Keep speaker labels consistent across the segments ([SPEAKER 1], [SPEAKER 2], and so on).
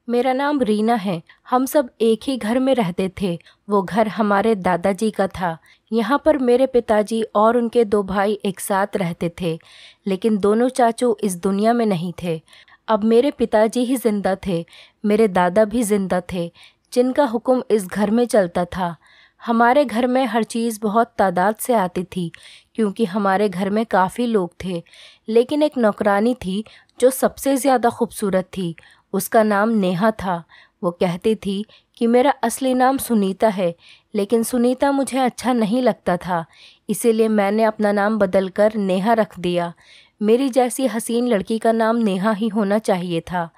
[SPEAKER 1] मेरा नाम रीना है। हम सब एक ही घर में रहते थे। वो घर हमारे दादाजी का था। यहाँ पर मेरे पिताजी और उनके दो भाई एक साथ रहते थे, लेकिन दोनों चाचू इस दुनिया में नहीं थे। अब मेरे पिताजी ही जिंदा थे। मेरे दादा भी जिंदा थे, जिनका हुक्म इस घर में चलता था। हमारे घर में हर चीज़ बहुत तादाद से आती थी, क्योंकि हमारे घर में काफ़ी लोग थे। लेकिन एक नौकरानी थी जो सबसे ज़्यादा खूबसूरत थी। उसका नाम नेहा था। वो कहती थी कि मेरा असली नाम सुनीता है, लेकिन सुनीता मुझे अच्छा नहीं लगता था, इसीलिए मैंने अपना नाम बदलकर नेहा रख दिया। मेरी जैसी हसीन लड़की का नाम नेहा ही होना चाहिए था।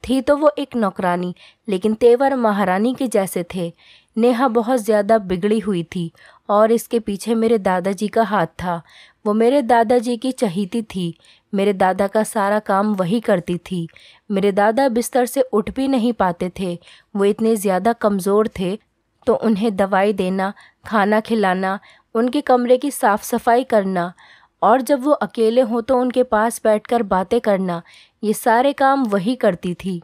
[SPEAKER 1] थी तो वो एक नौकरानी, लेकिन तेवर महारानी के जैसे थे। नेहा बहुत ज़्यादा बिगड़ी हुई थी और इसके पीछे मेरे दादाजी का हाथ था। वो मेरे दादाजी की चहेती थी। मेरे दादा का सारा काम वही करती थी। मेरे दादा बिस्तर से उठ भी नहीं पाते थे। वो इतने ज़्यादा कमज़ोर थे, तो उन्हें दवाई देना, खाना खिलाना, उनके कमरे की साफ़ सफाई करना और जब वो अकेले हों तो उनके पास बैठकर बातें करना, ये सारे काम वही करती थी।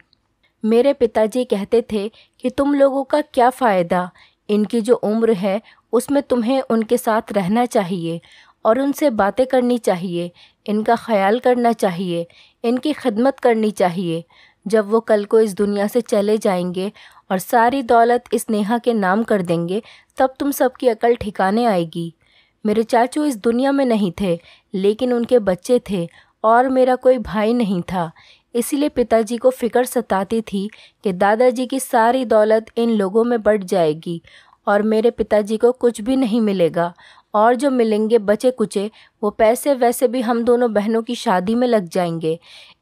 [SPEAKER 1] मेरे पिताजी कहते थे कि तुम लोगों का क्या फ़ायदा, इनकी जो उम्र है उसमें तुम्हें उनके साथ रहना चाहिए और उनसे बातें करनी चाहिए, इनका ख्याल करना चाहिए, इनकी खिदमत करनी चाहिए। जब वो कल को इस दुनिया से चले जाएंगे और सारी दौलत इस नेहा के नाम कर देंगे, तब तुम सबकी अकल ठिकाने आएगी। मेरे चाचू इस दुनिया में नहीं थे, लेकिन उनके बच्चे थे और मेरा कोई भाई नहीं था। इसीलिए पिताजी को फिक्र सताती थी कि दादाजी की सारी दौलत इन लोगों में बट जाएगी और मेरे पिताजी को कुछ भी नहीं मिलेगा, और जो मिलेंगे बचे कुचे वो पैसे वैसे भी हम दोनों बहनों की शादी में लग जाएंगे।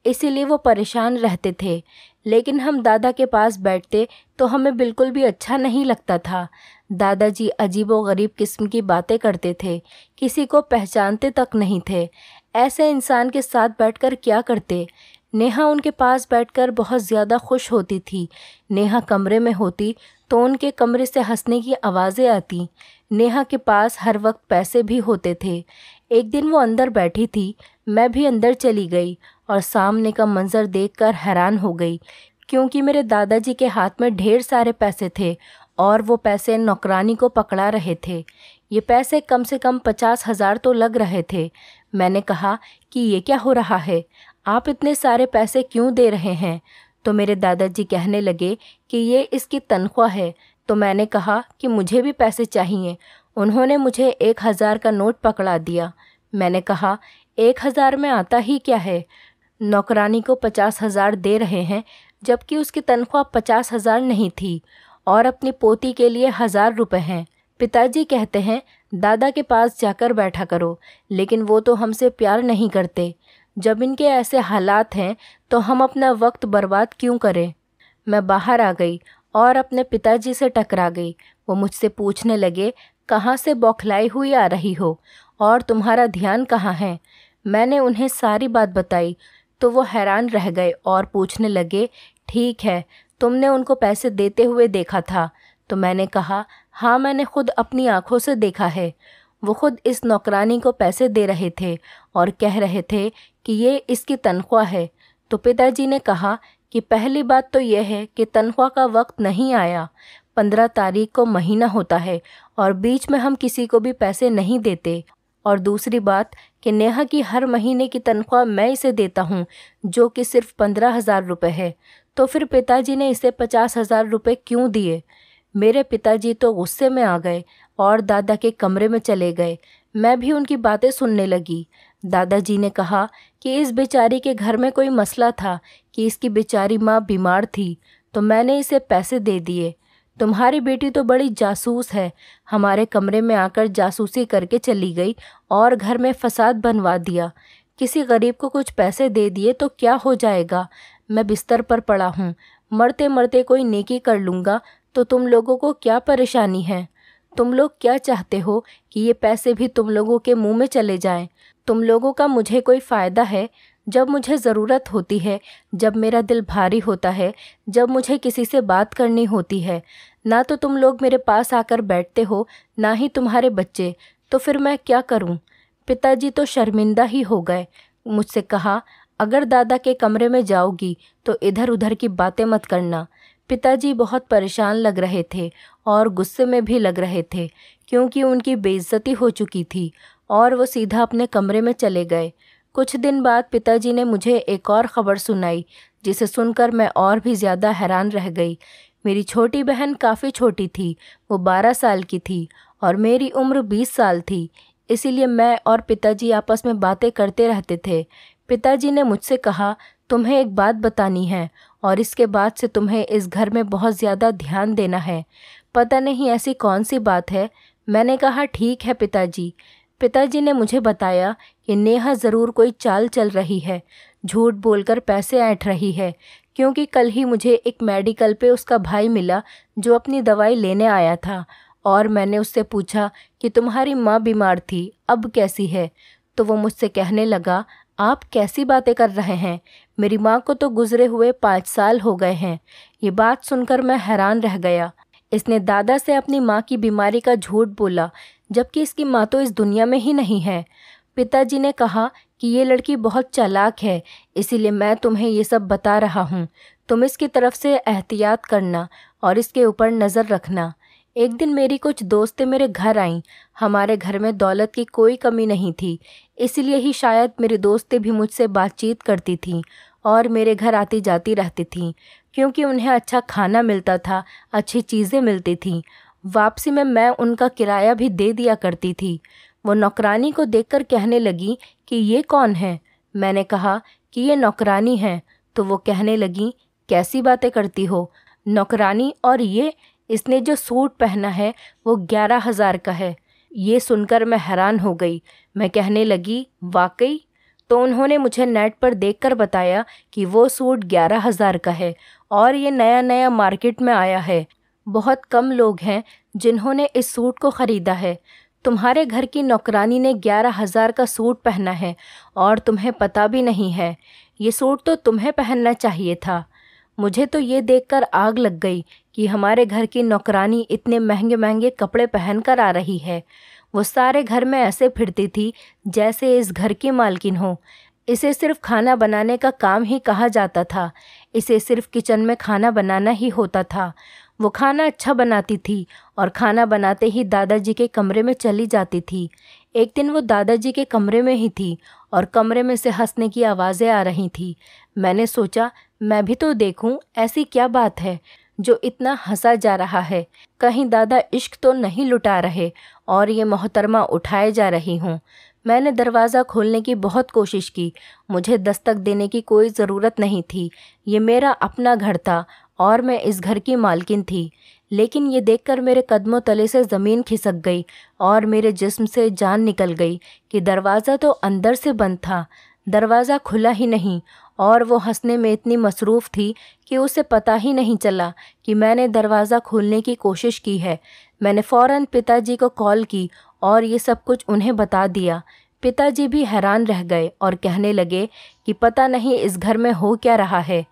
[SPEAKER 1] इसीलिए वो परेशान रहते थे। लेकिन हम दादा के पास बैठते तो हमें बिल्कुल भी अच्छा नहीं लगता था। दादाजी अजीबो गरीब किस्म की बातें करते थे, किसी को पहचानते तक नहीं थे। ऐसे इंसान के साथ बैठकर क्या करते। नेहा उनके पास बैठकर बहुत ज़्यादा खुश होती थी। नेहा कमरे में होती तो उनके कमरे से हंसने की आवाज़ें आती। नेहा के पास हर वक्त पैसे भी होते थे। एक दिन वो अंदर बैठी थी, मैं भी अंदर चली गई और सामने का मंजर देखकर हैरान हो गई, क्योंकि मेरे दादाजी के हाथ में ढेर सारे पैसे थे और वो पैसे नौकरानी को पकड़ा रहे थे। ये पैसे कम से कम 50,000 तो लग रहे थे। मैंने कहा कि ये क्या हो रहा है, आप इतने सारे पैसे क्यों दे रहे हैं? तो मेरे दादाजी कहने लगे कि ये इसकी तनख्वाह है। तो मैंने कहा कि मुझे भी पैसे चाहिए। उन्होंने मुझे 1,000 का नोट पकड़ा दिया। मैंने कहा 1,000 में आता ही क्या है? नौकरानी को 50,000 दे रहे हैं, जबकि उसकी तनख्वाह 50,000 नहीं थी और अपनी पोती के लिए 1,000 रुपये हैं। पिताजी कहते हैं दादा के पास जाकर बैठा करो, लेकिन वो तो हमसे प्यार नहीं करते। जब इनके ऐसे हालात हैं तो हम अपना वक्त बर्बाद क्यों करें? मैं बाहर आ गई और अपने पिताजी से टकरा गई। वो मुझसे पूछने लगे, कहाँ से बौखलाई हुई आ रही हो और तुम्हारा ध्यान कहाँ है? मैंने उन्हें सारी बात बताई तो वो हैरान रह गए और पूछने लगे, ठीक है, तुमने उनको पैसे देते हुए देखा था? तो मैंने कहा, हाँ, मैंने खुद अपनी आंखों से देखा है। वो खुद इस नौकरानी को पैसे दे रहे थे और कह रहे थे कि ये इसकी तनख्वाह है। तो पिताजी ने कहा कि पहली बात तो यह है कि तनख्वाह का वक्त नहीं आया। 15 तारीख को महीना होता है और बीच में हम किसी को भी पैसे नहीं देते। और दूसरी बात कि नेहा की हर महीने की तनख्वाह मैं इसे देता हूँ, जो कि सिर्फ 15,000 रुपये है। तो फिर पिताजी ने इसे 50,000 रुपये क्यों दिए? मेरे पिताजी तो गुस्से में आ गए और दादा के कमरे में चले गए। मैं भी उनकी बातें सुनने लगी। दादाजी ने कहा कि इस बेचारी के घर में कोई मसला था कि इसकी बेचारी माँ बीमार थी, तो मैंने इसे पैसे दे दिए। तुम्हारी बेटी तो बड़ी जासूस है, हमारे कमरे में आकर जासूसी करके चली गई और घर में फसाद बनवा दिया। किसी गरीब को कुछ पैसे दे दिए तो क्या हो जाएगा? मैं बिस्तर पर पड़ा हूँ, मरते मरते कोई नेकी कर लूँगा तो तुम लोगों को क्या परेशानी है? तुम लोग क्या चाहते हो कि ये पैसे भी तुम लोगों के मुंह में चले जाएं? तुम लोगों का मुझे कोई फ़ायदा है? जब मुझे ज़रूरत होती है, जब मेरा दिल भारी होता है, जब मुझे किसी से बात करनी होती है, ना तो तुम लोग मेरे पास आकर बैठते हो, ना ही तुम्हारे बच्चे। तो फिर मैं क्या करूं? पिताजी तो शर्मिंदा ही हो गए। मुझसे कहा, अगर दादा के कमरे में जाओगी तो इधर उधर की बातें मत करना। पिताजी बहुत परेशान लग रहे थे और गुस्से में भी लग रहे थे, क्योंकि उनकी बेइज्जती हो चुकी थी और वो सीधा अपने कमरे में चले गए। कुछ दिन बाद पिताजी ने मुझे एक और ख़बर सुनाई, जिसे सुनकर मैं और भी ज़्यादा हैरान रह गई। मेरी छोटी बहन काफ़ी छोटी थी, वो 12 साल की थी और मेरी उम्र 20 साल थी। इसीलिए मैं और पिताजी आपस में बातें करते रहते थे। पिताजी ने मुझसे कहा, तुम्हें एक बात बतानी है और इसके बाद से तुम्हें इस घर में बहुत ज़्यादा ध्यान देना है। पता नहीं ऐसी कौन सी बात है। मैंने कहा, ठीक है पिताजी। पिताजी ने मुझे बताया कि नेहा ज़रूर कोई चाल चल रही है, झूठ बोलकर पैसे ऐंठ रही है, क्योंकि कल ही मुझे एक मेडिकल पे उसका भाई मिला जो अपनी दवाई लेने आया था और मैंने उससे पूछा कि तुम्हारी माँ बीमार थी, अब कैसी है? तो वो मुझसे कहने लगा, आप कैसी बातें कर रहे हैं? मेरी माँ को तो गुजरे हुए 5 साल हो गए हैं। ये बात सुनकर मैं हैरान रह गया। इसने दादा से अपनी माँ की बीमारी का झूठ बोला, जबकि इसकी माँ तो इस दुनिया में ही नहीं है। पिताजी ने कहा कि ये लड़की बहुत चालाक है, इसीलिए मैं तुम्हें ये सब बता रहा हूँ। तुम इसकी तरफ से एहतियात करना और इसके ऊपर नज़र रखना। एक दिन मेरी कुछ दोस्तें मेरे घर आईं। हमारे घर में दौलत की कोई कमी नहीं थी, इसलिए ही शायद मेरी दोस्तें भी मुझसे बातचीत करती थीं और मेरे घर आती जाती रहती थीं, क्योंकि उन्हें अच्छा खाना मिलता था, अच्छी चीज़ें मिलती थीं। वापसी में मैं उनका किराया भी दे दिया करती थी। वो नौकरानी को देखकर कहने लगी कि ये कौन है? मैंने कहा कि ये नौकरानी है। तो वो कहने लगी, कैसी बातें करती हो? नौकरानी? और ये इसने जो सूट पहना है वो 11,000 का है। ये सुनकर मैं हैरान हो गई। मैं कहने लगी, वाकई? तो उन्होंने मुझे नेट पर देखकर बताया कि वो सूट 11,000 का है और ये नया नया मार्केट में आया है। बहुत कम लोग हैं जिन्होंने इस सूट को ख़रीदा है। तुम्हारे घर की नौकरानी ने 11,000 का सूट पहना है और तुम्हें पता भी नहीं है। ये सूट तो तुम्हें पहनना चाहिए था। मुझे तो ये देखकर आग लग गई कि हमारे घर की नौकरानी इतने महंगे महंगे कपड़े पहनकर आ रही है। वो सारे घर में ऐसे फिरती थी जैसे इस घर की मालकिन हो। इसे सिर्फ खाना बनाने का काम ही कहा जाता था। इसे सिर्फ किचन में खाना बनाना ही होता था। वो खाना अच्छा बनाती थी और खाना बनाते ही दादाजी के कमरे में चली जाती थी। एक दिन वो दादाजी के कमरे में ही थी और कमरे में से हंसने की आवाज़ें आ रही थी। मैंने सोचा, मैं भी तो देखूं ऐसी क्या बात है जो इतना हंसा जा रहा है। कहीं दादा इश्क तो नहीं लुटा रहे और ये मोहतरमा उठाए जा रही हूँ। मैंने दरवाज़ा खोलने की बहुत कोशिश की। मुझे दस्तक देने की कोई ज़रूरत नहीं थी। ये मेरा अपना घर था और मैं इस घर की मालकिन थी। लेकिन ये देखकर मेरे कदमों तले से ज़मीन खिसक गई और मेरे जिस्म से जान निकल गई कि दरवाज़ा तो अंदर से बंद था, दरवाज़ा खुला ही नहीं। और वो हंसने में इतनी मसरूफ़ थी कि उसे पता ही नहीं चला कि मैंने दरवाज़ा खोलने की कोशिश की है। मैंने फ़ौरन पिताजी को कॉल की और ये सब कुछ उन्हें बता दिया। पिताजी भी हैरान रह गए और कहने लगे कि पता नहीं इस घर में हो क्या रहा है।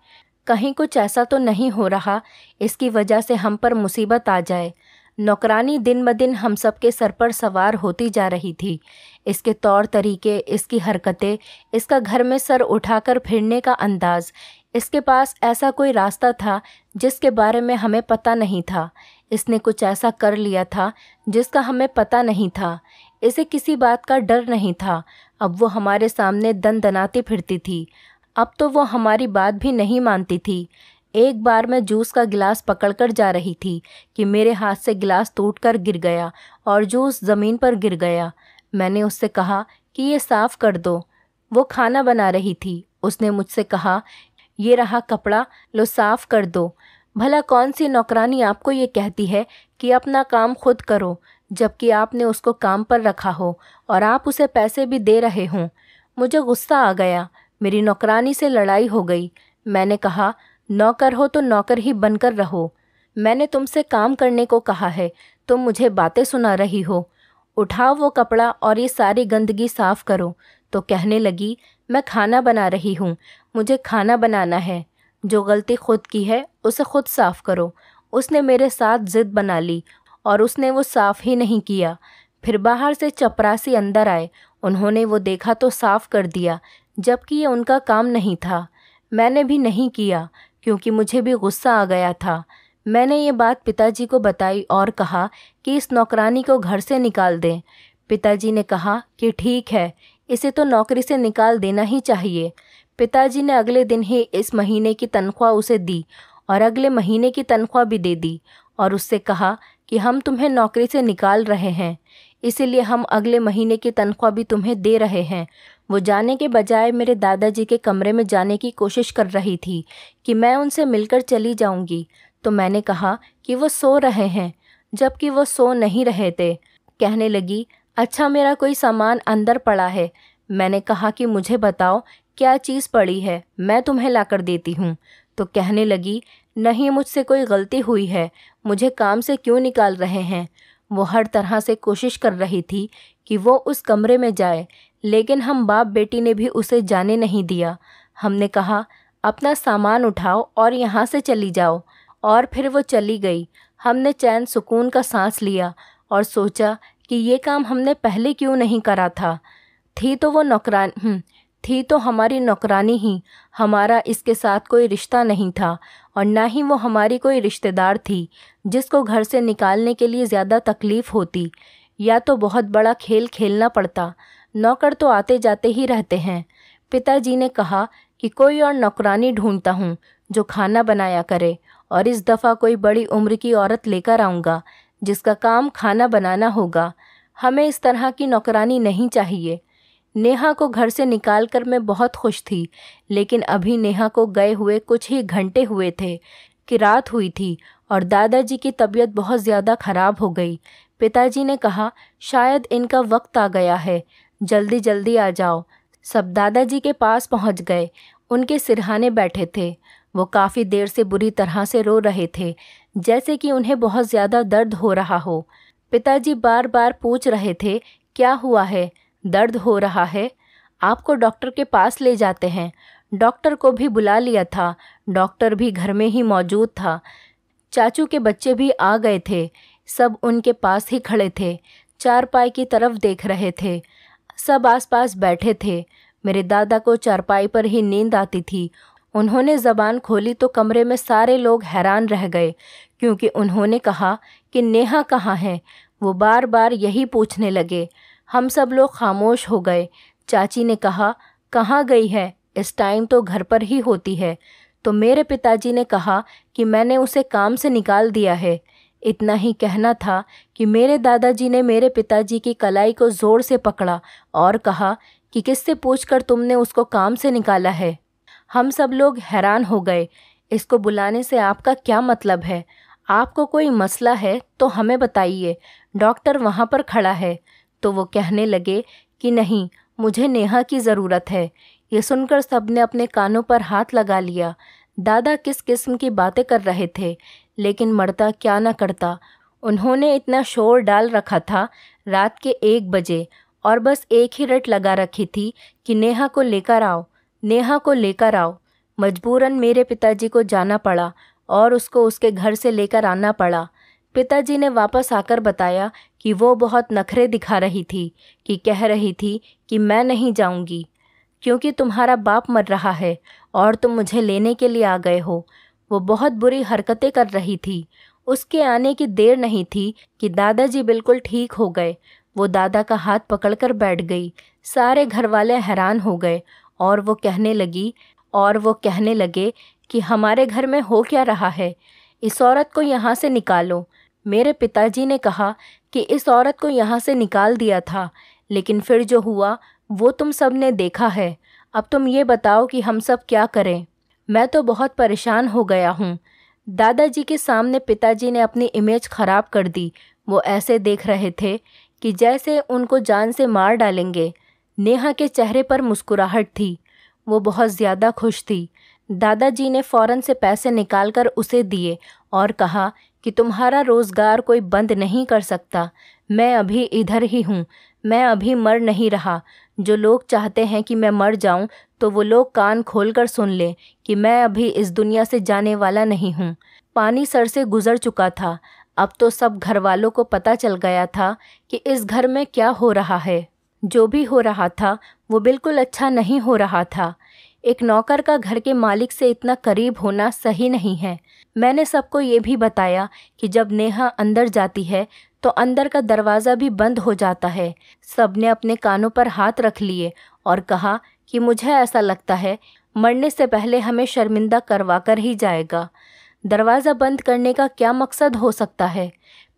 [SPEAKER 1] कहीं कुछ ऐसा तो नहीं हो रहा इसकी वजह से हम पर मुसीबत आ जाए। नौकरानी दिन ब दिन हम सब के सर पर सवार होती जा रही थी। इसके तौर तरीके, इसकी हरकतें, इसका घर में सर उठाकर फिरने का अंदाज़, इसके पास ऐसा कोई रास्ता था जिसके बारे में हमें पता नहीं था। इसने कुछ ऐसा कर लिया था जिसका हमें पता नहीं था। इसे किसी बात का डर नहीं था। अब वो हमारे सामने दनदनाती फिरती थी। अब तो वो हमारी बात भी नहीं मानती थी। एक बार मैं जूस का गिलास पकड़कर जा रही थी कि मेरे हाथ से गिलास टूटकर गिर गया और जूस ज़मीन पर गिर गया। मैंने उससे कहा कि ये साफ़ कर दो। वो खाना बना रही थी। उसने मुझसे कहा, ये रहा कपड़ा, लो साफ़ कर दो। भला कौन सी नौकरानी आपको ये कहती है कि अपना काम खुद करो, जबकि आपने उसको काम पर रखा हो और आप उसे पैसे भी दे रहे हों। मुझे गुस्सा आ गया। मेरी नौकरानी से लड़ाई हो गई। मैंने कहा, नौकर हो तो नौकर ही बनकर रहो। मैंने तुमसे काम करने को कहा है, तुम मुझे बातें सुना रही हो। उठाओ वो कपड़ा और ये सारी गंदगी साफ़ करो। तो कहने लगी, मैं खाना बना रही हूँ, मुझे खाना बनाना है। जो गलती खुद की है उसे खुद साफ़ करो। उसने मेरे साथ ज़िद बना ली और उसने वो साफ़ ही नहीं किया। फिर बाहर से चपरासी अंदर आए। उन्होंने वो देखा तो साफ़ कर दिया, जबकि ये उनका काम नहीं था। मैंने भी नहीं किया क्योंकि मुझे भी गुस्सा आ गया था। मैंने ये बात पिताजी को बताई और कहा कि इस नौकरानी को घर से निकाल दें। पिताजी ने कहा कि ठीक है, इसे तो नौकरी से निकाल देना ही चाहिए। पिताजी ने अगले दिन ही इस महीने की तनख्वाह उसे दी और अगले महीने की तनख्वाह भी दे दी और उससे कहा कि हम तुम्हें नौकरी से निकाल रहे हैं, इसीलिए हम अगले महीने की तनख्वाह भी तुम्हें दे रहे हैं। वो जाने के बजाय मेरे दादाजी के कमरे में जाने की कोशिश कर रही थी कि मैं उनसे मिलकर चली जाऊंगी, तो मैंने कहा कि वो सो रहे हैं, जबकि वो सो नहीं रहे थे। कहने लगी, अच्छा मेरा कोई सामान अंदर पड़ा है। मैंने कहा कि मुझे बताओ क्या चीज़ पड़ी है, मैं तुम्हें लाकर देती हूँ। तो कहने लगी, नहीं मुझसे कोई गलती हुई है, मुझे काम से क्यों निकाल रहे हैं। वो हर तरह से कोशिश कर रही थी कि वो उस कमरे में जाए, लेकिन हम बाप बेटी ने भी उसे जाने नहीं दिया। हमने कहा अपना सामान उठाओ और यहाँ से चली जाओ, और फिर वो चली गई। हमने चैन सुकून का सांस लिया और सोचा कि ये काम हमने पहले क्यों नहीं करा था। थी तो हमारी नौकरानी ही, हमारा इसके साथ कोई रिश्ता नहीं था और ना ही वो हमारी कोई रिश्तेदार थी जिसको घर से निकालने के लिए ज़्यादा तकलीफ़ होती या तो बहुत बड़ा खेल खेलना पड़ता। नौकर तो आते जाते ही रहते हैं। पिताजी ने कहा कि कोई और नौकरानी ढूंढता हूँ जो खाना बनाया करे, और इस दफ़ा कोई बड़ी उम्र की औरत लेकर आऊँगा जिसका काम खाना बनाना होगा। हमें इस तरह की नौकरानी नहीं चाहिए। नेहा को घर से निकालकर मैं बहुत खुश थी, लेकिन अभी नेहा को गए हुए कुछ ही घंटे हुए थे कि रात हुई थी और दादाजी की तबीयत बहुत ज़्यादा ख़राब हो गई। पिताजी ने कहा शायद इनका वक्त आ गया है, जल्दी जल्दी आ जाओ। सब दादाजी के पास पहुंच गए। उनके सिरहाने बैठे थे। वो काफ़ी देर से बुरी तरह से रो रहे थे, जैसे कि उन्हें बहुत ज़्यादा दर्द हो रहा हो। पिताजी बार बार पूछ रहे थे, क्या हुआ है, दर्द हो रहा है, आपको डॉक्टर के पास ले जाते हैं। डॉक्टर को भी बुला लिया था, डॉक्टर भी घर में ही मौजूद था। चाचू के बच्चे भी आ गए थे, सब उनके पास ही खड़े थे, चारपाई की तरफ देख रहे थे। सब आसपास बैठे थे। मेरे दादा को चारपाई पर ही नींद आती थी। उन्होंने ज़बान खोली तो कमरे में सारे लोग हैरान रह गए, क्योंकि उन्होंने कहा कि नेहा कहाँ है। वो बार बार यही पूछने लगे। हम सब लोग खामोश हो गए। चाची ने कहा, कहाँ गई है, इस टाइम तो घर पर ही होती है। तो मेरे पिताजी ने कहा कि मैंने उसे काम से निकाल दिया है। इतना ही कहना था कि मेरे दादाजी ने मेरे पिताजी की कलाई को ज़ोर से पकड़ा और कहा कि किससे पूछकर तुमने उसको काम से निकाला है। हम सब लोग हैरान हो गए। इसको बुलाने से आपका क्या मतलब है? आपको कोई मसला है तो हमें बताइए, डॉक्टर वहाँ पर खड़ा है। तो वो कहने लगे कि नहीं, मुझे नेहा की ज़रूरत है। ये सुनकर सबने अपने कानों पर हाथ लगा लिया। दादा किस किस्म की बातें कर रहे थे, लेकिन मरता क्या न करता। उन्होंने इतना शोर डाल रखा था रात के 1 बजे, और बस एक ही रट लगा रखी थी कि नेहा को लेकर आओ, नेहा को लेकर आओ। मजबूरन मेरे पिताजी को जाना पड़ा और उसको उसके घर से लेकर आना पड़ा। पिताजी ने वापस आकर बताया कि वो बहुत नखरे दिखा रही थी, कि कह रही थी कि मैं नहीं जाऊंगी क्योंकि तुम्हारा बाप मर रहा है और तुम मुझे लेने के लिए आ गए हो। वो बहुत बुरी हरकतें कर रही थी। उसके आने की देर नहीं थी कि दादाजी बिल्कुल ठीक हो गए। वो दादा का हाथ पकड़कर बैठ गई। सारे घर वाले हैरान हो गए और वो कहने लगे कि हमारे घर में हो क्या रहा है, इस औरत को यहाँ से निकालो। मेरे पिताजी ने कहा कि इस औरत को यहाँ से निकाल दिया था, लेकिन फिर जो हुआ वो तुम सब ने देखा है। अब तुम ये बताओ कि हम सब क्या करें। मैं तो बहुत परेशान हो गया हूँ। दादाजी के सामने पिताजी ने अपनी इमेज ख़राब कर दी। वो ऐसे देख रहे थे कि जैसे उनको जान से मार डालेंगे। नेहा के चेहरे पर मुस्कुराहट थी। वो बहुत ज़्यादा खुश थी। दादाजी ने फ़ौरन से पैसे निकालकर उसे दिए और कहा कि तुम्हारा रोज़गार कोई बंद नहीं कर सकता। मैं अभी इधर ही हूँ, मैं अभी मर नहीं रहा। जो लोग चाहते हैं कि मैं मर जाऊँ तो वो लोग कान खोलकर सुन लें कि मैं अभी इस दुनिया से जाने वाला नहीं हूँ। पानी सर से गुज़र चुका था। अब तो सब घर वालों को पता चल गया था कि इस घर में क्या हो रहा है। जो भी हो रहा था वो बिल्कुल अच्छा नहीं हो रहा था। एक नौकर का घर के मालिक से इतना करीब होना सही नहीं है। मैंने सबको ये भी बताया कि जब नेहा अंदर जाती है तो अंदर का दरवाज़ा भी बंद हो जाता है। सबने अपने कानों पर हाथ रख लिए और कहा कि मुझे ऐसा लगता है मरने से पहले हमें शर्मिंदा करवा कर ही जाएगा। दरवाज़ा बंद करने का क्या मकसद हो सकता है?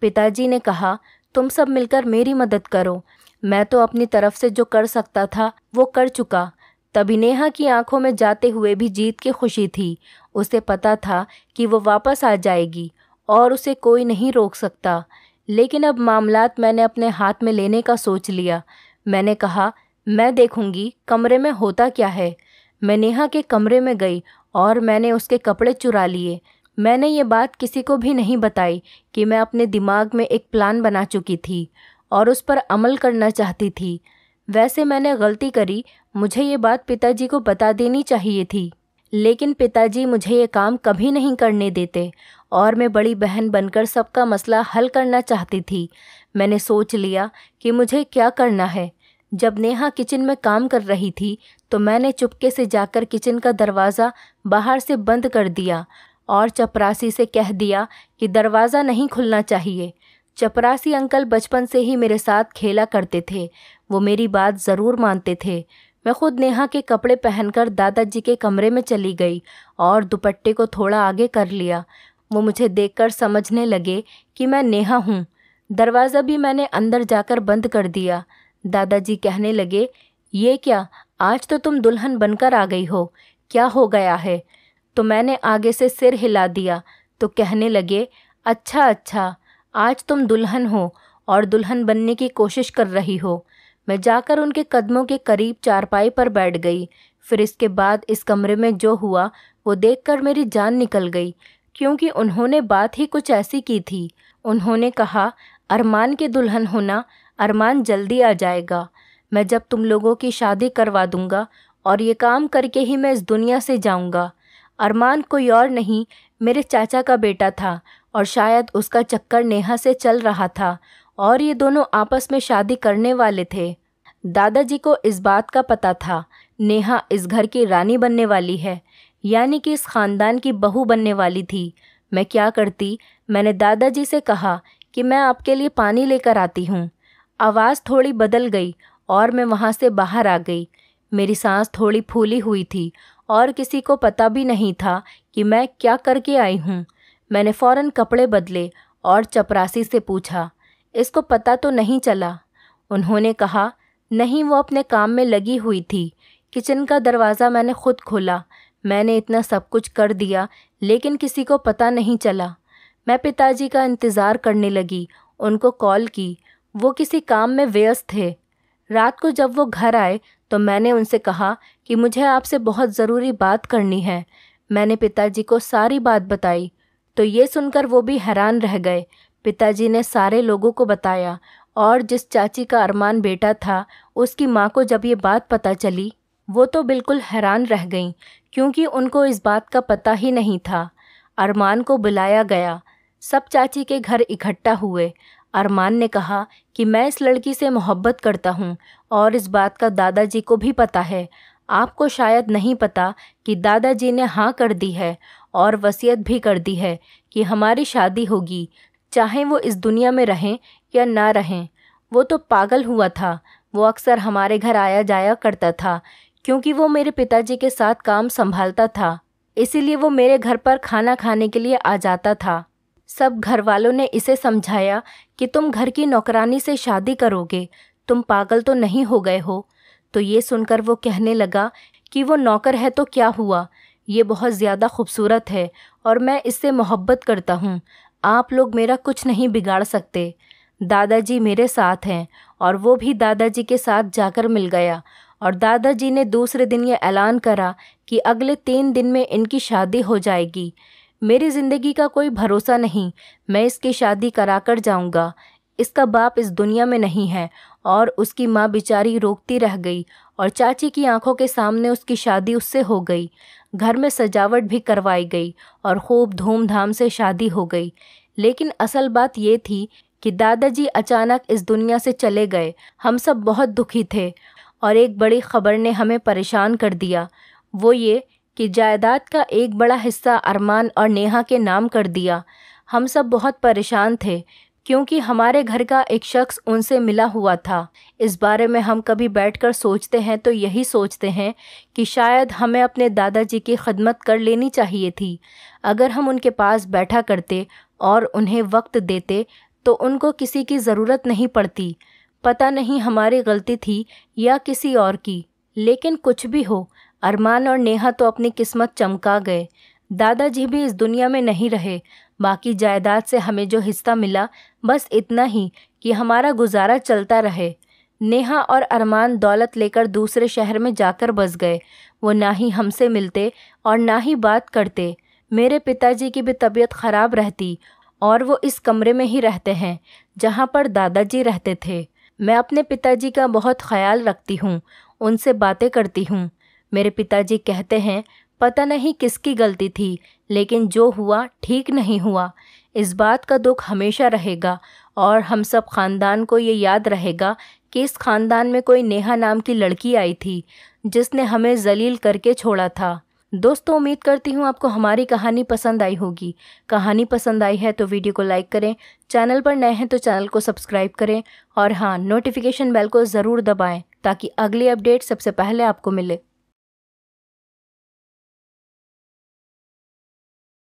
[SPEAKER 1] पिताजी ने कहा, तुम सब मिलकर मेरी मदद करो। मैं तो अपनी तरफ से जो कर सकता था वो कर चुका। तभी नेहा की आंखों में जाते हुए भी जीत की खुशी थी। उसे पता था कि वो वापस आ जाएगी और उसे कोई नहीं रोक सकता। लेकिन अब मामलात मैंने अपने हाथ में लेने का सोच लिया। मैंने कहा, मैं देखूंगी कमरे में होता क्या है। मैं नेहा के कमरे में गई और मैंने उसके कपड़े चुरा लिए। मैंने ये बात किसी को भी नहीं बताई कि मैं अपने दिमाग में एक प्लान बना चुकी थी और उस पर अमल करना चाहती थी। वैसे मैंने गलती करी, मुझे ये बात पिताजी को बता देनी चाहिए थी, लेकिन पिताजी मुझे ये काम कभी नहीं करने देते और मैं बड़ी बहन बनकर सबका मसला हल करना चाहती थी। मैंने सोच लिया कि मुझे क्या करना है। जब नेहा किचन में काम कर रही थी तो मैंने चुपके से जाकर किचन का दरवाज़ा बाहर से बंद कर दिया और चपरासी से कह दिया कि दरवाज़ा नहीं खुलना चाहिए। चपरासी अंकल बचपन से ही मेरे साथ खेला करते थे। वो मेरी बात ज़रूर मानते थे। मैं खुद नेहा के कपड़े पहनकर दादाजी के कमरे में चली गई और दुपट्टे को थोड़ा आगे कर लिया। वो मुझे देखकर समझने लगे कि मैं नेहा हूँ। दरवाज़ा भी मैंने अंदर जाकर बंद कर दिया। दादाजी कहने लगे, ये क्या, आज तो तुम दुल्हन बनकर आ गई हो, क्या हो गया है? तो मैंने आगे से सिर हिला दिया तो कहने लगे, अच्छा अच्छा, आज तुम दुल्हन हो और दुल्हन बनने की कोशिश कर रही हो। मैं जाकर उनके कदमों के करीब चारपाई पर बैठ गई। फिर इसके बाद इस कमरे में जो हुआ वो देखकर मेरी जान निकल गई, क्योंकि उन्होंने बात ही कुछ ऐसी की थी। उन्होंने कहा, अरमान की दुल्हन होना, अरमान जल्दी आ जाएगा। मैं जब तुम लोगों की शादी करवा दूंगा और ये काम करके ही मैं इस दुनिया से जाऊंगा। अरमान कोई और नहीं, मेरे चाचा का बेटा था और शायद उसका चक्कर नेहा से चल रहा था और ये दोनों आपस में शादी करने वाले थे। दादाजी को इस बात का पता था, नेहा इस घर की रानी बनने वाली है, यानी कि इस ख़ानदान की बहू बनने वाली थी। मैं क्या करती? मैंने दादाजी से कहा कि मैं आपके लिए पानी लेकर आती हूँ। आवाज़ थोड़ी बदल गई और मैं वहाँ से बाहर आ गई। मेरी सांस थोड़ी फूली हुई थी और किसी को पता भी नहीं था कि मैं क्या करके आई हूँ। मैंने फ़ौरन कपड़े बदले और चपरासी से पूछा, इसको पता तो नहीं चला? उन्होंने कहा, नहीं, वो अपने काम में लगी हुई थी। किचन का दरवाज़ा मैंने खुद खोला। मैंने इतना सब कुछ कर दिया लेकिन किसी को पता नहीं चला। मैं पिताजी का इंतज़ार करने लगी, उनको कॉल की। वो किसी काम में व्यस्त थे। रात को जब वो घर आए तो मैंने उनसे कहा कि मुझे आपसे बहुत ज़रूरी बात करनी है। मैंने पिताजी को सारी बात बताई तो ये सुनकर वो भी हैरान रह गए। पिताजी ने सारे लोगों को बताया और जिस चाची का अरमान बेटा था उसकी माँ को जब ये बात पता चली वो तो बिल्कुल हैरान रह गईं, क्योंकि उनको इस बात का पता ही नहीं था। अरमान को बुलाया गया। सब चाची के घर इकट्ठा हुए। अरमान ने कहा कि मैं इस लड़की से मोहब्बत करता हूँ और इस बात का दादाजी को भी पता है। आपको शायद नहीं पता कि दादाजी ने हाँ कर दी है और वसीयत भी कर दी है कि हमारी शादी होगी, चाहे वो इस दुनिया में रहें या ना रहें। वो तो पागल हुआ था। वो अक्सर हमारे घर आया जाया करता था, क्योंकि वो मेरे पिताजी के साथ काम संभालता था, इसीलिए वो मेरे घर पर खाना खाने के लिए आ जाता था। सब घर वालों ने इसे समझाया कि तुम घर की नौकरानी से शादी करोगे, तुम पागल तो नहीं हो गए हो? तो ये सुनकर वो कहने लगा कि वो नौकर है तो क्या हुआ, ये बहुत ज़्यादा खूबसूरत है और मैं इससे मोहब्बत करता हूँ। आप लोग मेरा कुछ नहीं बिगाड़ सकते। दादाजी मेरे साथ हैं। और वो भी दादाजी के साथ जाकर मिल गया और दादाजी ने दूसरे दिन ये ऐलान करा कि अगले 3 दिन में इनकी शादी हो जाएगी। मेरी ज़िंदगी का कोई भरोसा नहीं, मैं इसकी शादी कराकर जाऊंगा। इसका बाप इस दुनिया में नहीं है और उसकी माँ बेचारी रोकती रह गई और चाची की आंखों के सामने उसकी शादी उससे हो गई। घर में सजावट भी करवाई गई और खूब धूमधाम से शादी हो गई। लेकिन असल बात ये थी कि दादाजी अचानक इस दुनिया से चले गए। हम सब बहुत दुखी थे और एक बड़ी खबर ने हमें परेशान कर दिया। वो ये कि जायदाद का एक बड़ा हिस्सा अरमान और नेहा के नाम कर दिया। हम सब बहुत परेशान थे क्योंकि हमारे घर का एक शख्स उनसे मिला हुआ था। इस बारे में हम कभी बैठकर सोचते हैं तो यही सोचते हैं कि शायद हमें अपने दादाजी की खिदमत कर लेनी चाहिए थी। अगर हम उनके पास बैठा करते और उन्हें वक्त देते तो उनको किसी की ज़रूरत नहीं पड़ती। पता नहीं हमारी गलती थी या किसी और की, लेकिन कुछ भी हो, अरमान और नेहा तो अपनी किस्मत चमका गए। दादाजी भी इस दुनिया में नहीं रहे। बाकी जायदाद से हमें जो हिस्सा मिला बस इतना ही कि हमारा गुजारा चलता रहे। नेहा और अरमान दौलत लेकर दूसरे शहर में जाकर बस गए। वो ना ही हमसे मिलते और ना ही बात करते। मेरे पिताजी की भी तबीयत ख़राब रहती और वो इस कमरे में ही रहते हैं जहाँ पर दादाजी रहते थे। मैं अपने पिताजी का बहुत ख्याल रखती हूँ, उनसे बातें करती हूँ। मेरे पिताजी कहते हैं पता नहीं किसकी गलती थी, लेकिन जो हुआ ठीक नहीं हुआ। इस बात का दुख हमेशा रहेगा और हम सब ख़ानदान को ये याद रहेगा कि इस ख़ानदान में कोई नेहा नाम की लड़की आई थी जिसने हमें जलील करके छोड़ा था। दोस्तों, उम्मीद करती हूँ आपको हमारी कहानी पसंद आई होगी। कहानी पसंद आई है तो वीडियो को लाइक करें, चैनल पर नए हैं तो चैनल को सब्सक्राइब करें और हाँ, नोटिफिकेशन बेल को ज़रूर दबाएं ताकि अगली अपडेट सबसे पहले आपको मिले।